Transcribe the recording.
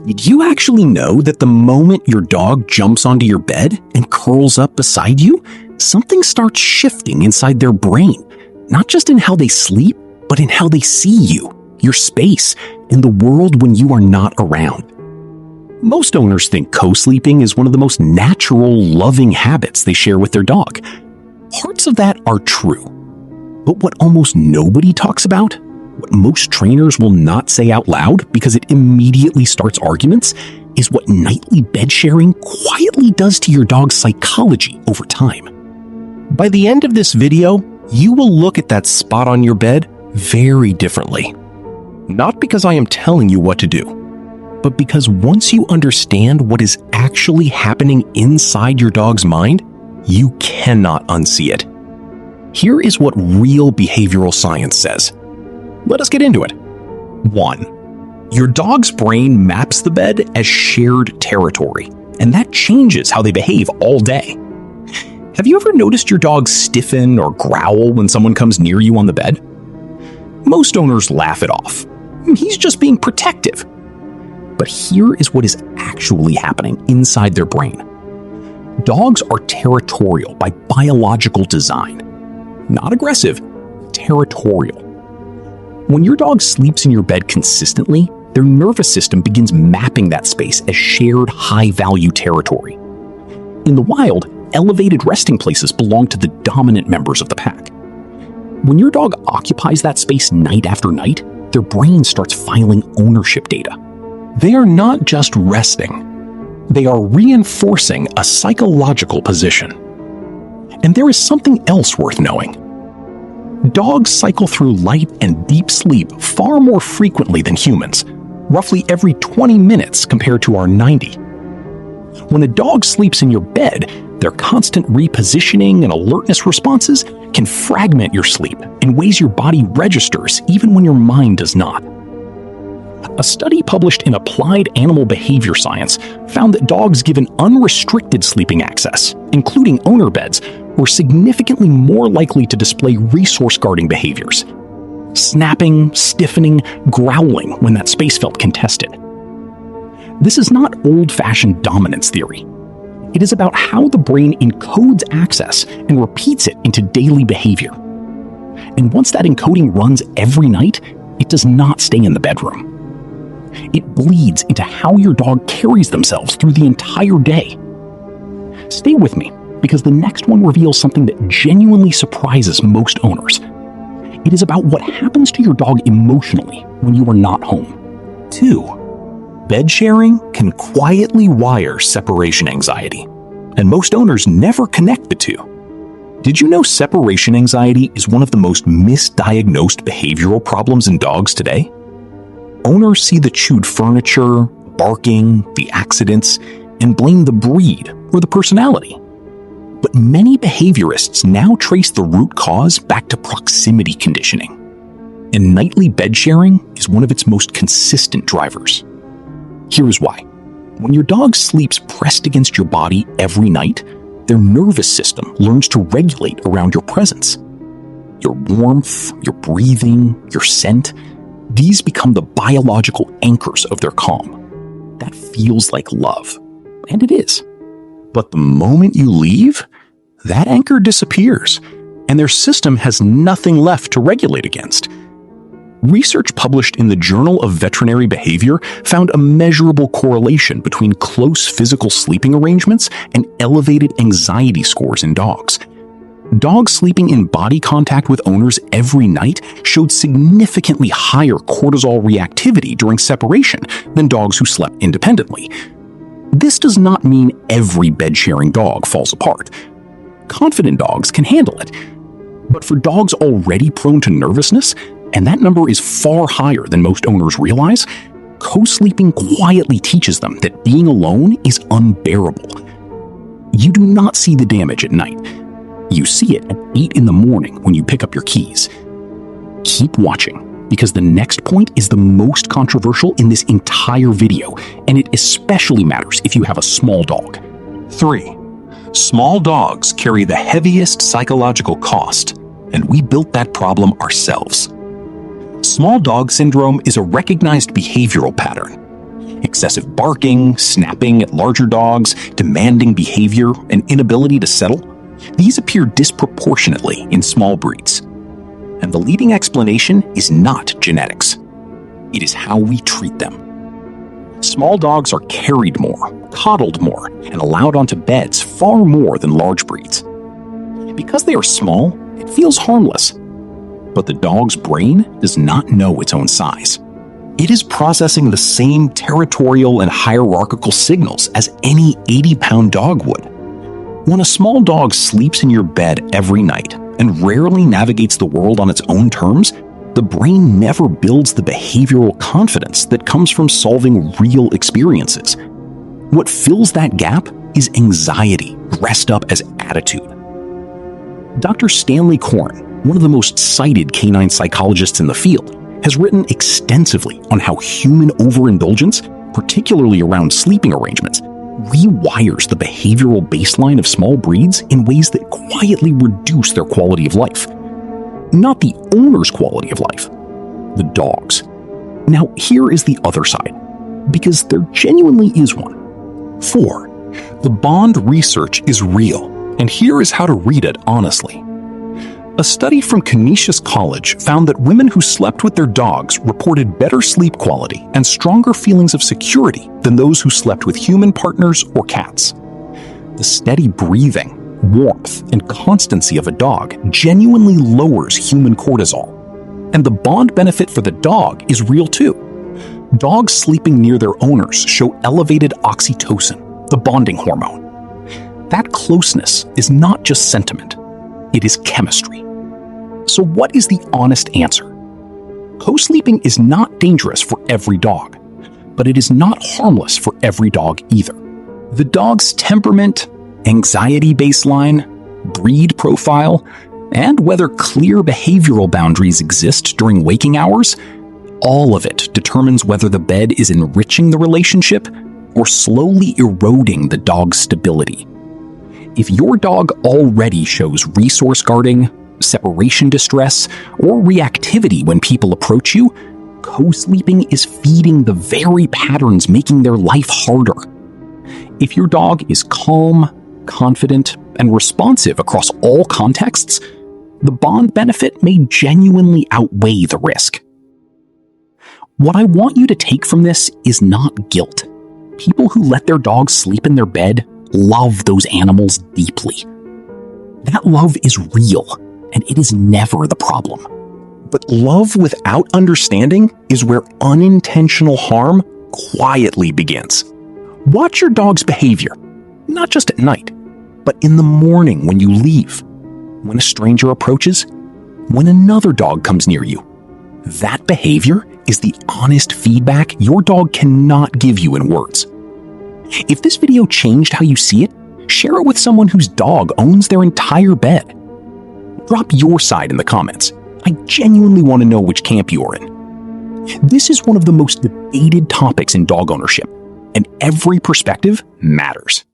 Did you actually know that the moment your dog jumps onto your bed and curls up beside you, something starts shifting inside their brain, not just in how they sleep, but in how they see you, your space, and the world when you are not around? Most owners think co-sleeping is one of the most natural, loving habits they share with their dog. Parts of that are true. But what almost nobody talks about, what most trainers will not say out loud because it immediately starts arguments, is what nightly bed sharing quietly does to your dog's psychology over time. By the end of this video, you will look at that spot on your bed very differently. Not because I am telling you what to do, but because once you understand what is actually happening inside your dog's mind, you cannot unsee it. Here is what real behavioral science says. Let us get into it. 1. Your dog's brain maps the bed as shared territory, and that changes how they behave all day. Have you ever noticed your dog stiffen or growl when someone comes near you on the bed? Most owners laugh it off. He's just being protective. But here is what is actually happening inside their brain. Dogs are territorial by biological design. Not aggressive, territorial. When your dog sleeps in your bed consistently, their nervous system begins mapping that space as shared high-value territory. In the wild, elevated resting places belong to the dominant members of the pack. When your dog occupies that space night after night, their brain starts filing ownership data. They are not just resting. They are reinforcing a psychological position. And there is something else worth knowing. Dogs cycle through light and deep sleep far more frequently than humans, roughly every 20 minutes compared to our 90. When a dog sleeps in your bed, their constant repositioning and alertness responses can fragment your sleep in ways your body registers even when your mind does not. A study published in Applied Animal Behavior Science found that dogs given unrestricted sleeping access, including owner beds, were significantly more likely to display resource-guarding behaviors. Snapping, stiffening, growling when that space felt contested. This is not old-fashioned dominance theory. It is about how the brain encodes access and repeats it into daily behavior. And once that encoding runs every night, it does not stay in the bedroom. It bleeds into how your dog carries themselves through the entire day. Stay with me, because the next one reveals something that genuinely surprises most owners. It is about what happens to your dog emotionally when you are not home. 2. Bed sharing can quietly wire separation anxiety, and most owners never connect the two. Did you know separation anxiety is one of the most misdiagnosed behavioral problems in dogs today? Owners see the chewed furniture, barking, the accidents, and blame the breed or the personality. But many behaviorists now trace the root cause back to proximity conditioning. And nightly bed sharing is one of its most consistent drivers. Here is why. When your dog sleeps pressed against your body every night, their nervous system learns to regulate around your presence. Your warmth, your breathing, your scent, these become the biological anchors of their calm. That feels like love, and it is. But the moment you leave, that anchor disappears, and their system has nothing left to regulate against. Research published in the Journal of Veterinary Behavior found a measurable correlation between close physical sleeping arrangements and elevated anxiety scores in dogs. Dogs sleeping in body contact with owners every night showed significantly higher cortisol reactivity during separation than dogs who slept independently. This does not mean every bed-sharing dog falls apart. Confident dogs can handle it. But for dogs already prone to nervousness, and that number is far higher than most owners realize, co-sleeping quietly teaches them that being alone is unbearable. You do not see the damage at night. You see it at 8 in the morning when you pick up your keys. Keep watching, because the next point is the most controversial in this entire video, and it especially matters if you have a small dog. 3. Small dogs carry the heaviest psychological cost, and we built that problem ourselves. Small dog syndrome is a recognized behavioral pattern. Excessive barking, snapping at larger dogs, demanding behavior, and inability to settle, these appear disproportionately in small breeds. And the leading explanation is not genetics. It is how we treat them. Small dogs are carried more, coddled more, and allowed onto beds far more than large breeds. Because they are small, it feels harmless. But the dog's brain does not know its own size. It is processing the same territorial and hierarchical signals as any 80-pound dog would. When a small dog sleeps in your bed every night and rarely navigates the world on its own terms, the brain never builds the behavioral confidence that comes from solving real experiences. What fills that gap is anxiety dressed up as attitude. Dr. Stanley Coren, one of the most cited canine psychologists in the field, has written extensively on how human overindulgence, particularly around sleeping arrangements, rewires the behavioral baseline of small breeds in ways that quietly reduce their quality of life. Not the owner's quality of life, the dog's. Now, here is the other side, because there genuinely is one. 4. The bond research is real, and here is how to read it honestly. A study from Canisius College found that women who slept with their dogs reported better sleep quality and stronger feelings of security than those who slept with human partners or cats. The steady breathing, warmth, and constancy of a dog genuinely lowers human cortisol. And the bond benefit for the dog is real too. Dogs sleeping near their owners show elevated oxytocin, the bonding hormone. That closeness is not just sentiment, it is chemistry. So what is the honest answer? Co-sleeping is not dangerous for every dog, but it is not harmless for every dog either. The dog's temperament, anxiety baseline, breed profile, and whether clear behavioral boundaries exist during waking hours, all of it determines whether the bed is enriching the relationship or slowly eroding the dog's stability. If your dog already shows resource guarding, separation distress, or reactivity when people approach you, co-sleeping is feeding the very patterns making their life harder. If your dog is calm, confident, and responsive across all contexts, the bond benefit may genuinely outweigh the risk. What I want you to take from this is not guilt. People who let their dogs sleep in their bed love those animals deeply. That love is real, and it is never the problem. But love without understanding is where unintentional harm quietly begins. Watch your dog's behavior, not just at night, but in the morning when you leave, when a stranger approaches, when another dog comes near you. That behavior is the honest feedback your dog cannot give you in words. If this video changed how you see it, share it with someone whose dog owns their entire bed. Drop your side in the comments. I genuinely want to know which camp you're in. This is one of the most debated topics in dog ownership, and every perspective matters.